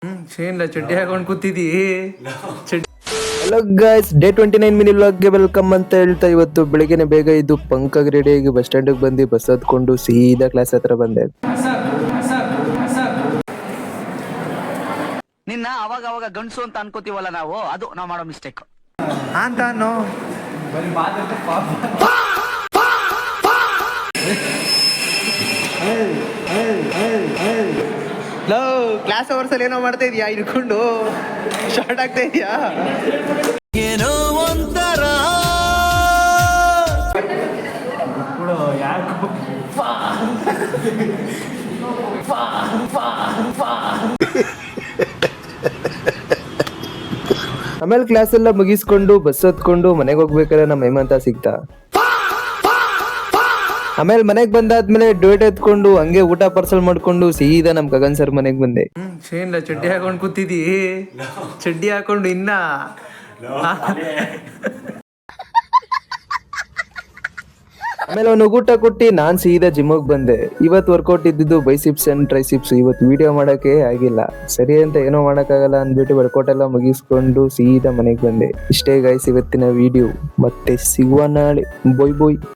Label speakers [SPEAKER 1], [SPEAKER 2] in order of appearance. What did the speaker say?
[SPEAKER 1] ಶೇನ್ಲ ಚಡ್ಡಿ ಹಾಕೊಂಡು ಕೂತಿದ್ದೀ.
[SPEAKER 2] ಹಲೋ ಗಾಯ್ಸ್, ಡೇ 29 ಮಿನಿ ವ್ಲಾಗ್ಗೆ ವೆಲ್ಕಮ್ ಅಂತ ಹೇಳ್ತಾ ಇವತ್ತು ಬೆಳಿಗ್ಗೆನೆ ಬೇಗ ಇದ್ದು ಪಂಕಾಗಿ ರೆಡಿಯಾಗಿ ಬಸ್ ಸ್ಟ್ಯಾಂಡಿಗೆ ಬಂದು ಬಸ್ ಹತ್ಕೊಂಡು ಸೀದಾ ಕ್ಲಾಸ್ ಹತ್ರ ಬಂದೆ.
[SPEAKER 3] ನಿನ್ನ ಅವಾಗ ಅವಾಗ ಗಂಡಸು ಅಂತ ಅನ್ಕೋತೀವಲ್ಲ ನಾವು, ಅದು ನಾವು ಮಾಡೋ ಮಿಸ್ಟೇಕ್
[SPEAKER 1] ಅಂತ ಅನ್ನೋ
[SPEAKER 2] ಕ್ಲಾಸ್ ಅವರ್ಸ್ ಅಲ್ಲಿ ಏನೋ ಮಾಡ್ತಾ ಇದೀಯಾ, ಇಟ್ಕೊಂಡು ಶಾರ್ಟ್ ಆಗ್ತಾ ಇದೀಯಾ?
[SPEAKER 3] ಏನೋ ಒಂಥರ
[SPEAKER 2] ಆಮೇಲೆ ಕ್ಲಾಸ್ ಎಲ್ಲ ಮುಗಿಸ್ಕೊಂಡು ಬಸ್ ಹತ್ಕೊಂಡು ಮನೆಗೆ ಹೋಗ್ಬೇಕಾದ್ರೆ ನಮ್ಮ ಹೇಮಂತ ಸಿಗ್ತಾ. ಆಮೇಲೆ ಮನೆಗ್ ಬಂದಾದ್ಮೇಲೆ ಡ್ಯೂಟ್ ಎತ್ಕೊಂಡು ಹಂಗೆ ಊಟ ಪಾರ್ಸಲ್ ಮಾಡ್ಕೊಂಡು ಸೀದಾ ನಮ್ ಗಗನ್ ಸರ್ ಮನೆಗ್ ಬಂದೆ.
[SPEAKER 1] ಶೇನ್ಲ ಚಡ್ಡಿ ಹಾಕೊಂಡು ಕೂತಿದ್ದೀ. ಚಡ್ಡಿ ಹಾಕೊಂಡು ಇನ್ನ
[SPEAKER 2] ಆಮೇಲೆ ಅವನು ಊಟ ಕೊಟ್ಟು ನಾನ್ ಸೀದಾ ಜಿಮ್ಗೆ ಬಂದೆ. ಇವತ್ತು ವರ್ಕೌಟ್ ಇದ್ದಿದ್ದು ಬೈಸಿಪ್ಸ್ ಅಂಡ್ ಟ್ರೈಸಿಪ್ಸ್. ಇವತ್ತು ವಿಡಿಯೋ ಮಾಡಕ್ಕೆ ಆಗಿಲ್ಲ, ಸರಿ ಅಂತ ಏನೋ ಮಾಡಕ್ಕಾಗಲ್ಲ ಅಂದ್ಬಿಟ್ಟು ವರ್ಕೌಟ್ ಎಲ್ಲ ಮುಗಿಸ್ಕೊಂಡು ಸೀದಾ ಮನೆಗೆ ಬಂದೆ. ಇಷ್ಟೇ ಗೈಸ್ ಇವತ್ತಿನ ವಿಡಿಯೋ, ಮತ್ತೆ ಸಿಗುವ ನಾಳೆ. ಬಾಯ್ ಬಾಯ್.